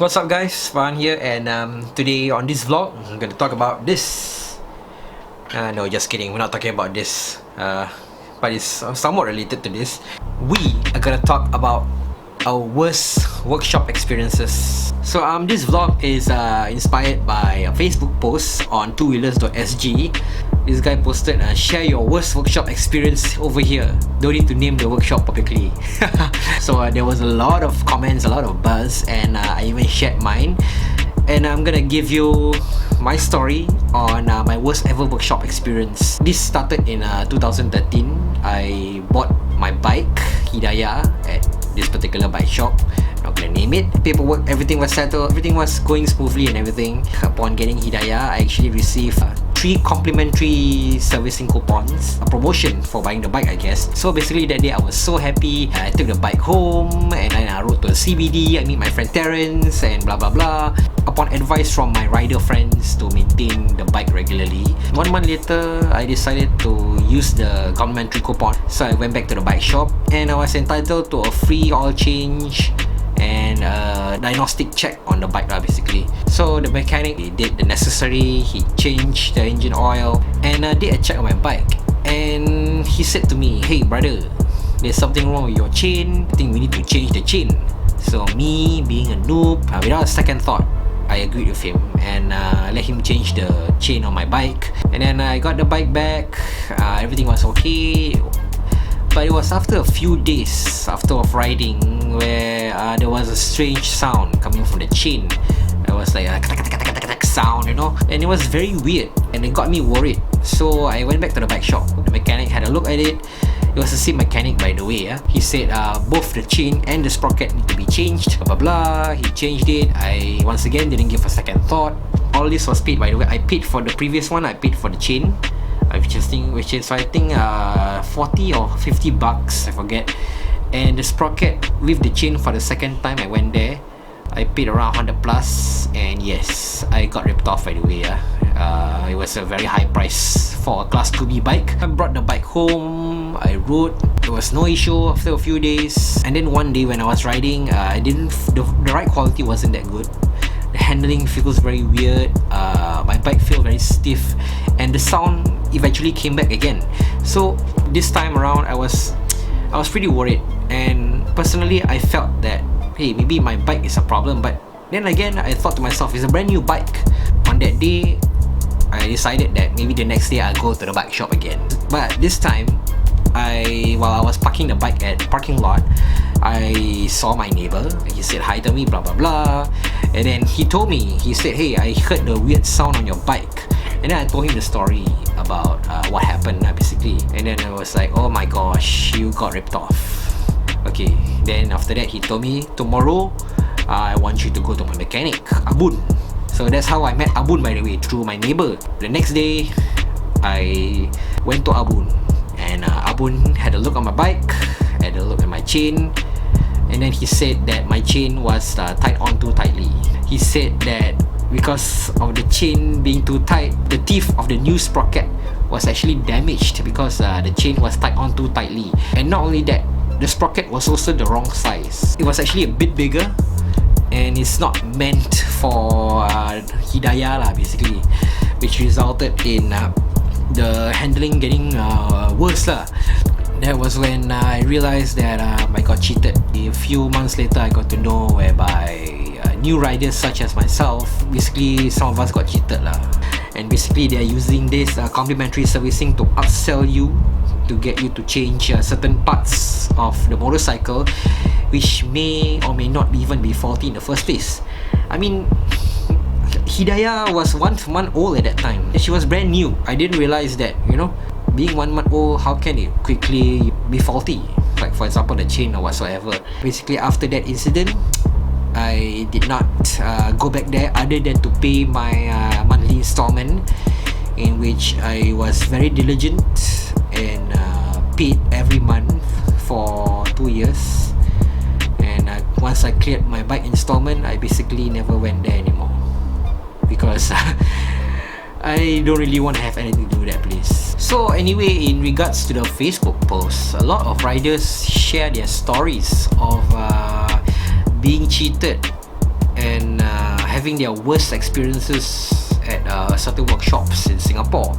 What's up guys, Farhan here, and today on this vlog I'm going to talk about this. No, just kidding, we're not talking about this, but it's somewhat related to this. We are going to talk about our worst workshop experiences. So this vlog is inspired by a Facebook post on twowheelers.sg. This guy posted, share your worst workshop experience over here. Don't need to name the workshop publicly. So there was a lot of comments, a lot of buzz, and I even shared mine. And I'm gonna give you my story on my worst ever workshop experience. This started in 2013. I bought my bike, Hidayah, at this particular bike shop. Not gonna name it. Paperwork, everything was settled, everything was going smoothly and everything. Upon getting Hidayah, I actually received 3 complimentary servicing coupons, a promotion for buying the bike, I guess. So basically that day I was so happy. I took the bike home and then I rode to the CBD. I meet my friend Terence and blah blah blah. Upon advice from my rider friends to maintain the bike regularly, 1 month later I decided to use the complimentary coupon. So I went back to the bike shop and I was entitled to a free oil change and a diagnostic check on the bike basically. So the mechanic, he did the necessary. He changed the engine oil and did a check on my bike, and he said to me, "Hey brother, there's something wrong with your chain. I think we need to change the chain." So me being a noob, without a second thought, I agreed with him and let him change the chain on my bike. And then I got the bike back. Everything was okay. But it was after a few days after of riding where there was a strange sound coming from the chain. It was like a sound, you know, and it was very weird and it got me worried. So I went back to the bike shop. The mechanic had a look at it. It was the same mechanic, by the way. He said both the chain and the sprocket need to be changed, blah blah blah. He changed it. I once again didn't give a second thought. All this was paid, by the way. I paid for the previous one. I paid for the chain, which is I think 40 or 50 bucks, I forget. And the sprocket with the chain for the second time I went there, I paid around 100 plus, and yes, I got ripped off, by the way. It was a very high price for a class 2B bike. I brought the bike home, I rode, there was no issue after a few days. And then one day when I was riding, the ride quality wasn't that good. The handling feels very weird. My bike feels very stiff, and the sound eventually came back again. So this time around I was pretty worried, and personally I felt that, hey, maybe my bike is a problem. But then again, I thought to myself, it's a brand new bike. On that day I decided that maybe the next day I'll go to the bike shop again. But this time, while I was parking the bike at the parking lot, I saw my neighbor. He said hi to me, blah blah blah. And then he told me, he said, "Hey, I heard the weird sound on your bike." And then I told him the story about what happened basically. And then I was like, oh my gosh, you got ripped off. Okay, then after that he told me, tomorrow I want you to go to my mechanic, Abun. So that's how I met Abun, by the way, through my neighbor. The next day I went to Abun, and Abun had a look on my bike, had a look at my chain, and then he said that my chain was tied on too tightly. He said that because of the chain being too tight, the teeth of the new sprocket was actually damaged because the chain was tied on too tightly. And not only that, the sprocket was also the wrong size. It was actually a bit bigger, and it's not meant for Hidayah basically, which resulted in the handling getting worse lah. That was when I realized that I got cheated. A few months later, I got to know whereby new riders such as myself, basically some of us got cheated lah. And basically they are using this complimentary servicing to upsell you, to get you to change certain parts of the motorcycle, which may or may not even be faulty in the first place. I mean, Hidayah was 1 month old at that time. She was brand new. I didn't realize that, you know, being 1 month old, how can it quickly be faulty? Like for example the chain or whatsoever. Basically after that incident, I did not go back there other than to pay my monthly installment, in which I was very diligent and paid every month for 2 years. And once I cleared my bike installment, I basically never went there anymore, because I don't really want to have anything to do with that place. So anyway, in regards to the Facebook post, a lot of riders share their stories of being cheated and having their worst experiences at certain workshops in Singapore.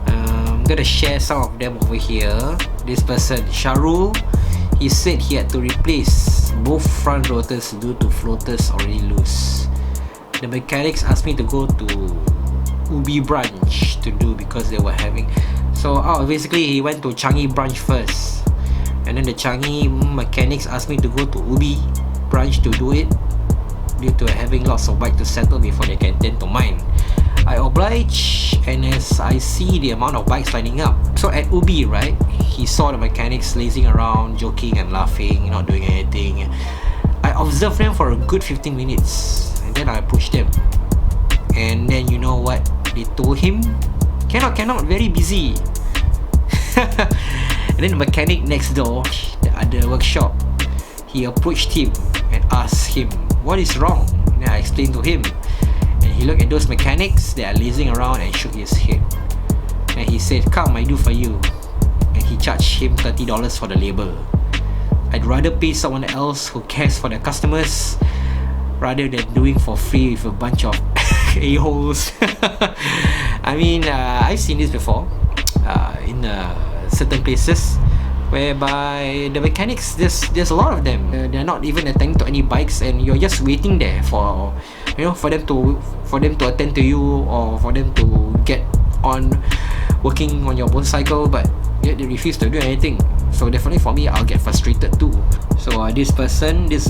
I'm gonna share some of them over here. This person, Sharul, he said he had to replace both front rotors due to floaters already loose. The mechanics asked me to go to Ubi branch to do because they were having. So basically he went to Changi branch first, and then the Changi mechanics asked me to go to Ubi branch to do it due to having lots of bike to settle before they can tend to mine. I oblige, and as I see the amount of bikes lining up, so at Ubi, right, he saw the mechanics lazing around, joking and laughing, not doing anything. I observed them for a good 15 minutes, and then I approached them. And then you know what they told him? Cannot, very busy. And then the mechanic next door, the other workshop, he approached him and asked him, what is wrong? And then I explained to him, and he looked at those mechanics that are lazing around and shook his head. And he said, come, I do for you. And he charged him $30 for the labor. I'd rather pay someone else who cares for their customers rather than doing for free with a bunch of a-holes. I mean, I've seen this before in certain places whereby the mechanics, there's a lot of them. They're not even attending to any bikes, and you're just waiting there for for them to attend to you, or for them to get on working on your motorcycle, but yet they refuse to do anything. So definitely for me, I'll get frustrated too. So this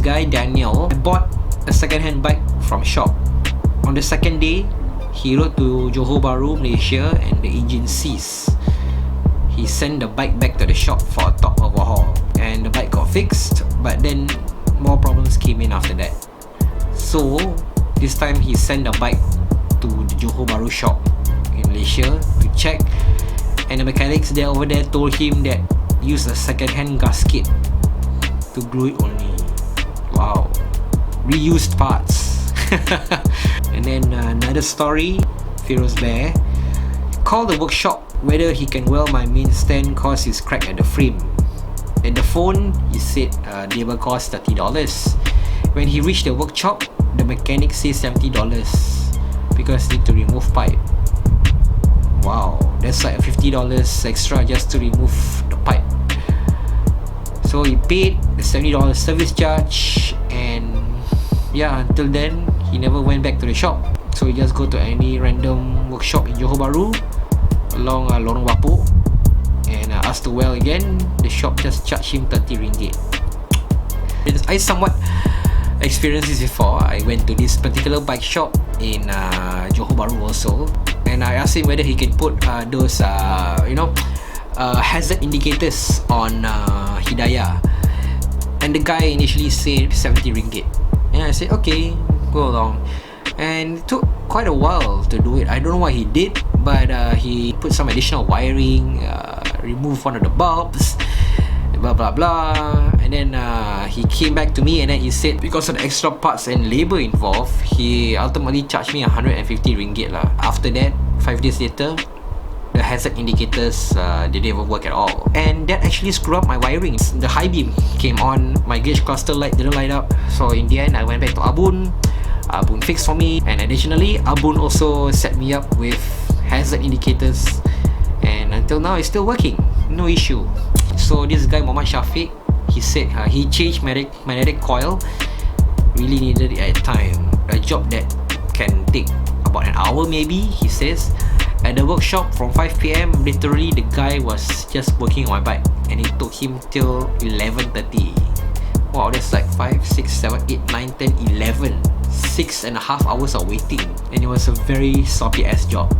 guy Daniel, I bought a second-hand bike from shop. On the second day, he rode to Johor Bahru, Malaysia, and the engine seized. He sent the bike back to the shop for a top overhaul, and the bike got fixed, but then more problems came in after that. So this time he sent the bike to the Johor Bahru shop in Malaysia to check, and the mechanics over there told him that use a second-hand gasket to glue it only. Wow, reused parts. And then another story, Feroz Bear called the workshop whether he can weld my main stand cause it's cracked at the frame. At the phone, he said labor cost $30. When he reached the workshop, the mechanic says $70 because need to remove pipe. Wow, that's like $50 extra just to remove the pipe. So he paid the $70 service charge, and yeah, until then he never went back to the shop. So he just go to any random workshop in Johor Bahru along Lorong Bapuk and asked to weld again. The shop just charged him 30 ringgit. I somewhat experienced this before. I went to this particular bike shop in Johor Bahru also, and I asked him whether he can put those hazard indicators on Hidayah, and the guy initially said 70 ringgit. And I said okay, go along. And it took quite a while to do it. I don't know what he did, but he put some additional wiring, removed one of the bulbs, blah blah blah, and then he came back to me, and then he said because of the extra parts and labor involved, he ultimately charged me 150 ringgit lah. After that, 5 days later, the hazard indicators didn't even work at all, and that actually screwed up my wiring. The high beam came on, my gauge cluster light didn't light up, so in the end I went back to Abun fixed for me, and additionally Abun also set me up with hazard indicators, and until now it's still working, no issue. So this guy Muhammad Shafiq, he said he changed magnetic coil, really needed it at time, a job that can take about an hour maybe, he says. At the workshop from 5 p.m, literally the guy was just working on my bike, and it took him till 11:30. Wow, that's like 5, 6, 7, 8, 9, 10, 11 6.5 hours of waiting, and it was a very sloppy ass job.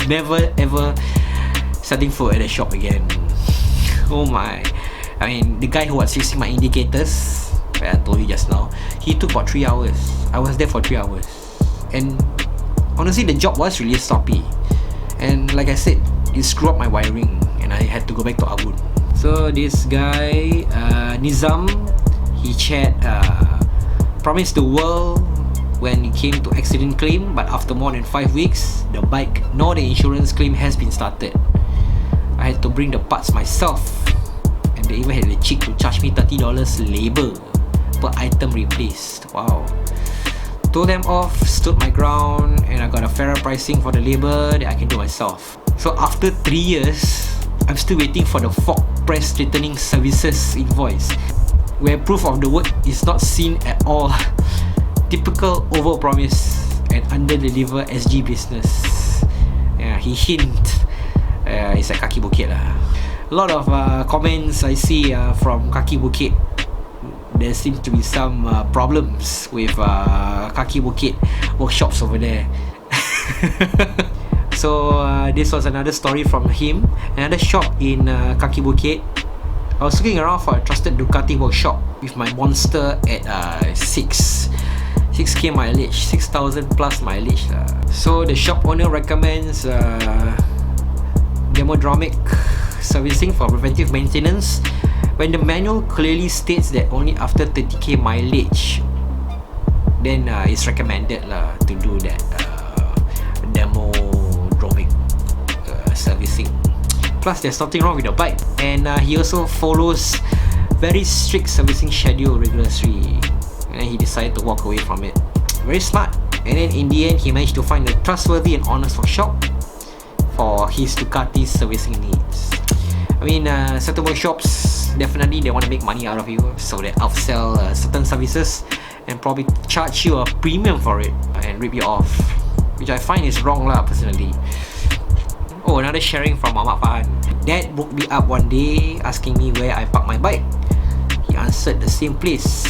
Never ever setting foot at the shop again. Oh my. I mean, the guy who was fixing my indicators, I told you just now, he took about 3 hours. I was there for 3 hours, and honestly the job was really sloppy, and like I said, it screwed up my wiring, and I had to go back to Abun. So this guy Nizam, he promised the world when it came to accident claim, but after more than 5 weeks, the bike nor the insurance claim has been started. I had to bring the parts myself, and they even had the cheek to charge me $30 labor per item replaced. Wow. told them off, stood my ground, and I got a fairer pricing for the labor that I can do myself. So after 3 years, I'm still waiting for the Fog Press Straightening Services invoice, where proof of the work is not seen at all. Typical overpromise and under-deliver SG business. Yeah, he hint it's at Kaki Bukit lah. A lot of comments I see from Kaki Bukit. There seems to be some problems with Kaki Bukit workshops over there. So this was another story from him. Another shop in Kaki Bukit. I was looking around for a trusted Ducati workshop with my Monster at 6k mileage, 6,000 plus mileage. So the shop owner recommends Demodromic servicing for preventive maintenance, when the manual clearly states that only after 30k mileage then it's recommended to do that Demodromic servicing. Plus there's nothing wrong with the bike, and he also follows very strict servicing schedule rigorously, and he decided to walk away from it. Very smart. And then in the end he managed to find a trustworthy and honest workshop for his Ducati servicing needs. I mean, certain workshops definitely they want to make money out of you, so they upsell certain services and probably charge you a premium for it and rip you off, which I find is wrong lah personally. Oh, another sharing from Muhammad Fahan. Dad woke me up one day asking me where I park my bike. He answered the same place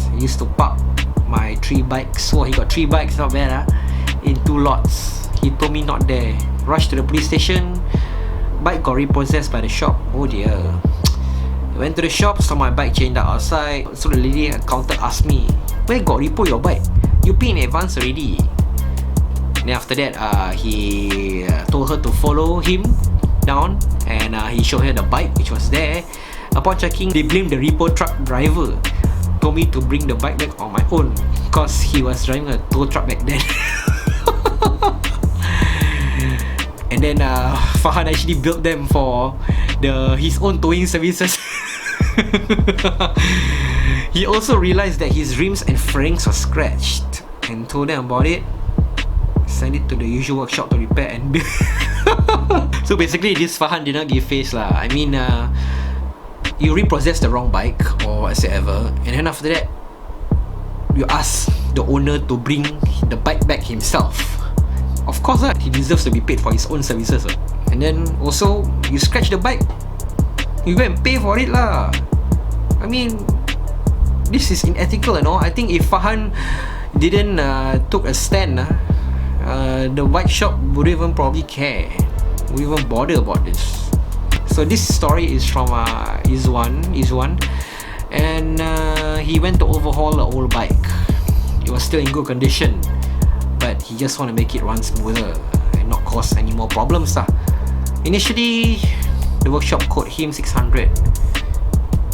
I used to park my 3 bikes. So he got 3 bikes, not bad in 2 lots. He told me not there. Rushed to the police station. Bike got repossessed by the shop. Oh dear. Went to the shop, saw my bike chained out outside. So the lady at counter asked me, where got repo your bike? You pay in advance already. Then after that, he told her to follow him down, and he showed her the bike which was there. Upon checking, they blamed the repo truck driver. Told me to bring the bike back on my own, cause he was driving a tow truck back then. And then Fahan actually billed them for his own towing services. He also realized that his rims and fairings were scratched and told them about it. Send it to the usual workshop to repair and build. So basically this Fahan did not give face lah. I mean, you repossess the wrong bike or whatsoever, and then after that you ask the owner to bring the bike back himself. Of course he deserves to be paid for his own services. And then also you scratch the bike, you go and pay for it lah. I mean, this is unethical and all. I think if Fahan didn't took a stand, the bike shop wouldn't even probably care, wouldn't even bother about this. So this story is from Izwan, and he went to overhaul the old bike. It was still in good condition, but he just want to make it run smoother and not cause any more problems lah. Initially, the workshop quoted him 600,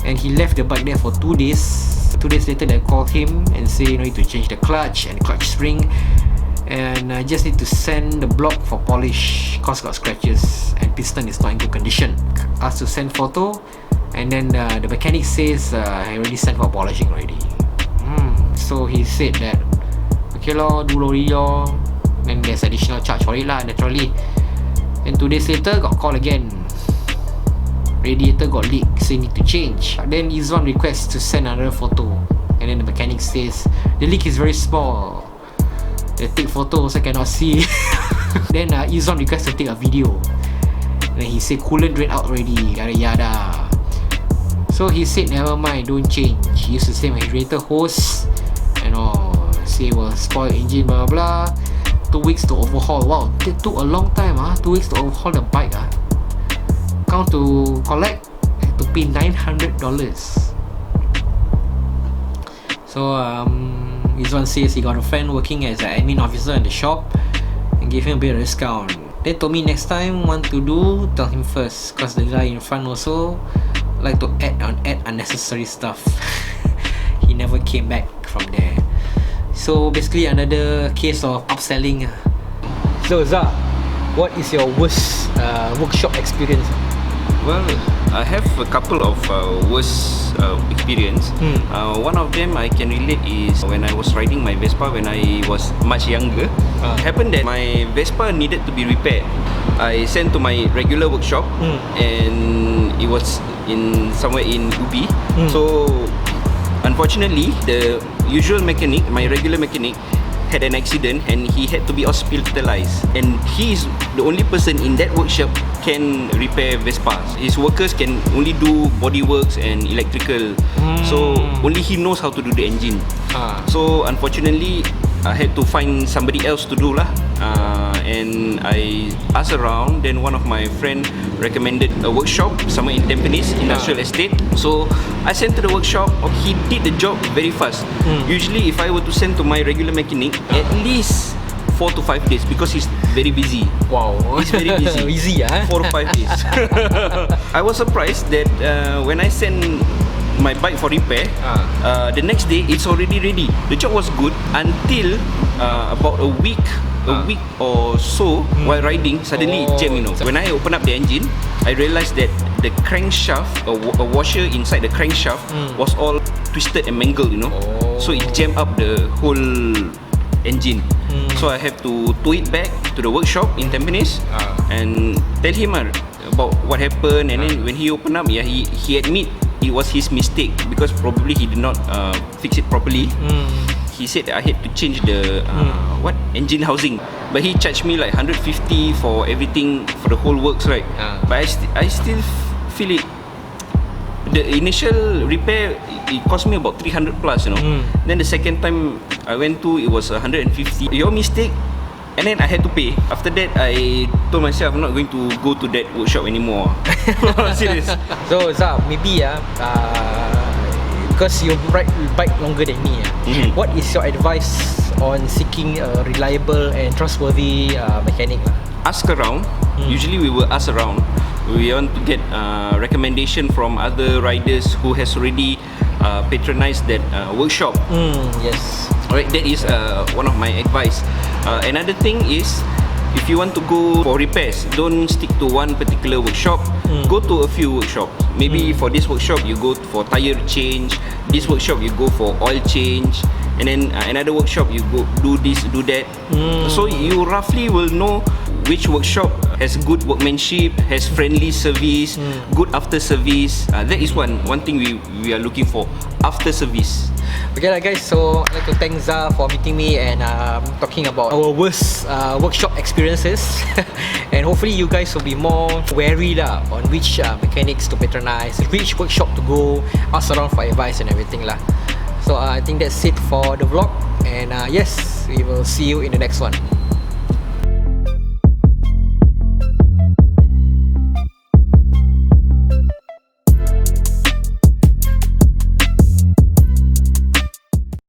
and he left the bike there for 2 days. 2 days later, they called him and say you need to change the clutch and the clutch spring, and I just need to send the block for polish cause got scratches and piston is not in good condition. Asked to send photo, and then the mechanic says I already sent for polishing already. So he said that okay lor, do lorry lor, then there's additional charge for it lah, naturally. And 2 days later got call again, radiator got leak, so need to change. Then Izwan requests to send another photo, and then the mechanic says the leak is very small, they take photo also cannot see. Then Izwan requests to take a video, and then he said coolant drain out already, yada yada. So he said never mind, don't change. He used the same radiator hose and all. Say will spoil engine, blah blah blah. 2 weeks to overhaul. Wow, it took a long time 2 weeks to overhaul the bike Count to collect, to pay $900. So Izwan says he got a friend working as an admin officer in the shop and gave him a bit of discount. They told me next time want to do, tell him first, cause the guy in front also like to add unnecessary stuff. He never came back from there. So basically another case of upselling. So Zah, what is your worst workshop experience? Well, I have a couple of worst experience. One of them I can relate is when I was riding my Vespa when I was much younger. Happened that my Vespa needed to be repaired. I sent to my regular workshop and it was in somewhere in Ubi. So unfortunately, the usual mechanic, my regular mechanic, had an accident and he had to be hospitalized, and he is the only person in that workshop can repair Vespas. His workers can only do body works and electrical, so only he knows how to do the engine. So unfortunately I had to find somebody else to do lah, and I asked around. Then one of my friend recommended a workshop somewhere in Tampines Industrial Estate. So I sent to the workshop. He did the job very fast. Usually if I were to send to my regular mechanic, at least 4 to 5 days, because he's very busy. Wow, he's very busy. Easy 4 to 5 days. I was surprised that when I sent my bike for repair, the next day it's already ready. The job was good until about a week or so while riding, suddenly it jammed, you know. When I opened up the engine, I realized that the crankshaft, a washer inside the crankshaft was all twisted and mangled, you know. So it jammed up the whole engine. So I have to tow it back to the workshop in Tampines and tell him about what happened. And then when he opened up, he admit it was his mistake because probably he did not fix it properly. He said that I had to change the engine housing, but he charged me like 150 for everything, for the whole works, right? But I still feel it. The initial repair, it cost me about 300 plus, you know. Then the second time I went to, it was 150. Your mistake, and then I had to pay. After that, I told myself I'm not going to go to that workshop anymore. Serious. So Zah, maybe because you ride bike longer than me, what is your advice on seeking a reliable and trustworthy mechanic? Ask around. Usually we will ask around. We want to get recommendation from other riders who has already patronized that workshop. Yes. Alright, that is one of my advice. Another thing is, if you want to go for repairs, don't stick to one particular workshop. Go to a few workshops. Maybe for this workshop you go for tire change, this workshop you go for oil change, and then another workshop you go do this, do that. So you roughly will know which workshop has good workmanship, has friendly service, good after service. That is one thing we are looking for, after service. Okay lah guys, so I'd like to thank Zah for meeting me and talking about our worst workshop experiences. And hopefully you guys will be more wary lah on which mechanics to patronize, which workshop to go, ask around for advice and everything lah. So I think that's it for the vlog, and yes, we will see you in the next one.